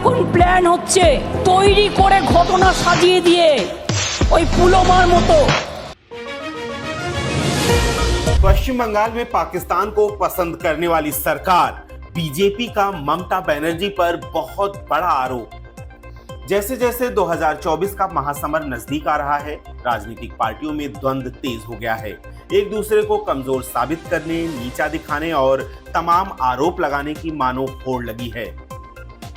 এখন প্ল্যান হচ্ছে তৈরি করে ঘটনা সাজিয়ে দিয়ে ওই পুলওয়ামার মতো। पश्चिम बंगाल में पाकिस्तान को पसंद करने वाली सरकार बीजेपी का ममता बनर्जी पर बहुत बड़ा आरोप। जैसे जैसे 2024 का महासमर नजदीक आ रहा है, राजनीतिक पार्टियों में द्वंद्व तेज हो गया है। एक दूसरे को कमजोर साबित करने, नीचा दिखाने और तमाम आरोप लगाने की मानो होड़ लगी है।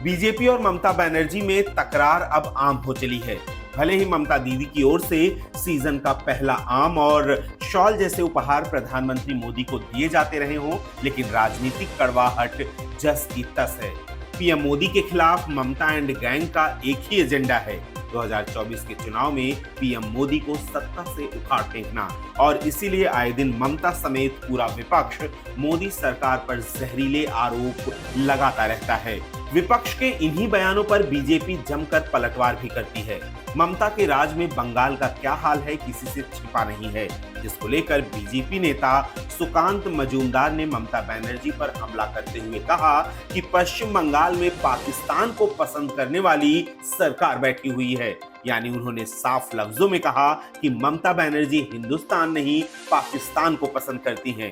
बीजेपी और ममता बनर्जी में तकरार अब आम हो चली है। भले ही ममता दीदी की ओर से सीजन का पहला आम और शॉल जैसे उपहार प्रधानमंत्री मोदी को दिए जाते रहे हों, लेकिन राजनीतिक कड़वाहट जस की तस है। पीएम मोदी के खिलाफ ममता एंड गैंग का एक ही एजेंडा है, 2024 के चुनाव में पीएम मोदी को सत्ता से उखाड़ फेंकना। और इसीलिए आए दिन ममता समेत पूरा विपक्ष मोदी सरकार पर जहरीले आरोप लगाता रहता है। विपक्ष के इन्हीं बयानों पर बीजेपी जमकर पलटवार भी करती है। ममता के राज में बंगाल का क्या हाल है किसी से छिपा नहीं है, जिसको लेकर बीजेपी नेता सुकांत मजूमदार ने ममता बनर्जी पर हमला करते हुए कहा कि पश्चिम बंगाल में पाकिस्तान को पसंद करने वाली सरकार बैठी हुई है। यानी उन्होंने साफ लफ्जों में कहा कि ममता बनर्जी हिंदुस्तान नहीं पाकिस्तान को पसंद करती हैं।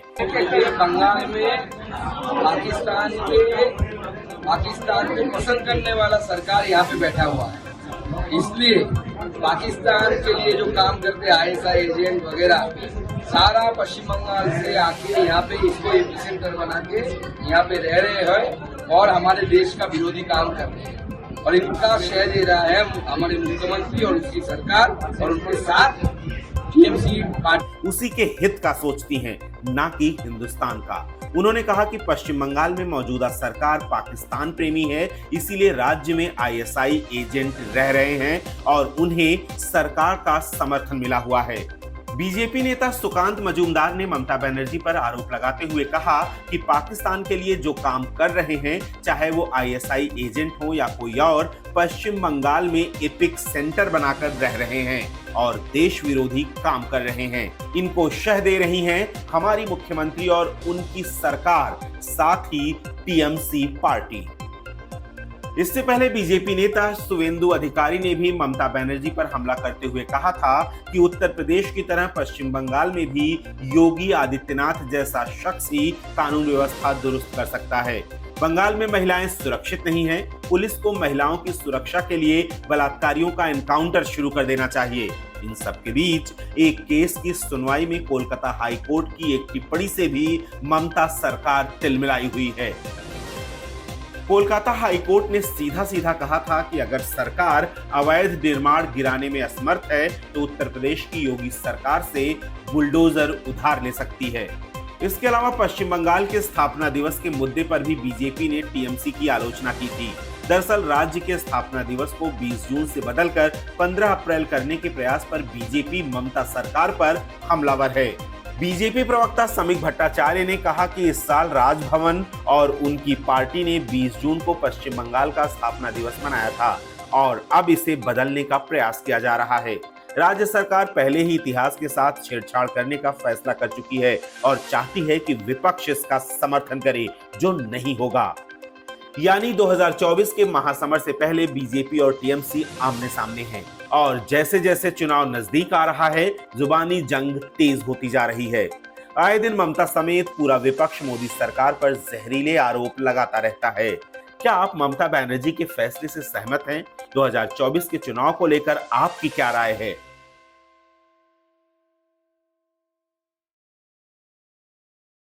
बंगाल में पाकिस्तान को पसंद करने वाला सरकार यहाँ पे बैठा हुआ है, इसलिए पाकिस्तान के लिए जो काम करते आईएसआई एजेंट वगैरह सारा पश्चिम बंगाल से आके यहाँ पे इसको एपिसेंटर बना के यहाँ पे रह रहे हैं और हमारे देश का विरोधी काम कर रहे हैं। और इनका श्रेय दे रहा है हमारे मुख्यमंत्री और उसकी सरकार और उनके साथ टीएमसी पार्टी। उसी के हित का सोचती हैं, ना कि हिंदुस्तान का। उन्होंने कहा कि पश्चिम बंगाल में मौजूदा सरकार पाकिस्तान प्रेमी है, इसीलिए राज्य में आईएसआई एजेंट रह रहे हैं और उन्हें सरकार का समर्थन मिला हुआ है। बीजेपी नेता सुकांत मजूमदार ने ममता बनर्जी पर आरोप लगाते हुए कहा कि पाकिस्तान के लिए जो काम कर रहे हैं, चाहे वो आईएसआई एजेंट हो या कोई और, पश्चिम बंगाल में एपिक सेंटर बनाकर रह रहे हैं और देश विरोधी काम कर रहे हैं। इनको शह दे रही हैं हमारी मुख्यमंत्री और उनकी सरकार, साथ ही टीएमसी पार्टी। इससे पहले बीजेपी नेता शुवेंदु अधिकारी ने भी ममता बनर्जी पर हमला करते हुए कहा था कि उत्तर प्रदेश की तरह पश्चिम बंगाल में भी योगी आदित्यनाथ जैसा शख्स ही कानून व्यवस्था दुरुस्त कर सकता है। बंगाल में महिलाएं सुरक्षित नहीं हैं, पुलिस को महिलाओं की सुरक्षा के लिए बलात्कारियों का एनकाउंटर शुरू कर देना चाहिए। इन सब के बीच एक केस की सुनवाई में कोलकाता हाई कोर्ट की एक टिप्पणी से भी ममता सरकार तिलमिलाई हुई है। कोलकाता हाई कोर्ट ने सीधा सीधा कहा था कि अगर सरकार अवैध निर्माण गिराने में असमर्थ है तो उत्तर प्रदेश की योगी सरकार से बुलडोजर उधार ले सकती है। इसके अलावा पश्चिम बंगाल के स्थापना दिवस के मुद्दे पर भी बीजेपी ने टीएमसी की आलोचना की थी। दरअसल राज्य के स्थापना दिवस को 20 जून से बदलकर 15 अप्रैल करने के प्रयास पर बीजेपी ममता सरकार पर हमलावर है। बीजेपी प्रवक्ता समीक भट्टाचार्य ने कहा कि इस साल राजभवन और उनकी पार्टी ने 20 जून को पश्चिम बंगाल का स्थापना दिवस मनाया था और अब इसे बदलने का प्रयास किया जा रहा है। राज्य सरकार पहले ही इतिहास के साथ छेड़छाड़ करने का फैसला कर चुकी है और चाहती है कि विपक्ष इसका समर्थन करे, जो नहीं होगा। यानी 2024 के महासमर से पहले बीजेपी और टीएमसी आमने सामने हैं और जैसे जैसे चुनाव नजदीक आ रहा है, जुबानी जंग तेज होती जा रही है। आए दिन ममता समेत पूरा विपक्ष मोदी सरकार पर जहरीले आरोप लगाता रहता है। क्या आप ममता बनर्जी के फैसले से सहमत हैं? 2024 के चुनाव को लेकर आपकी क्या राय है?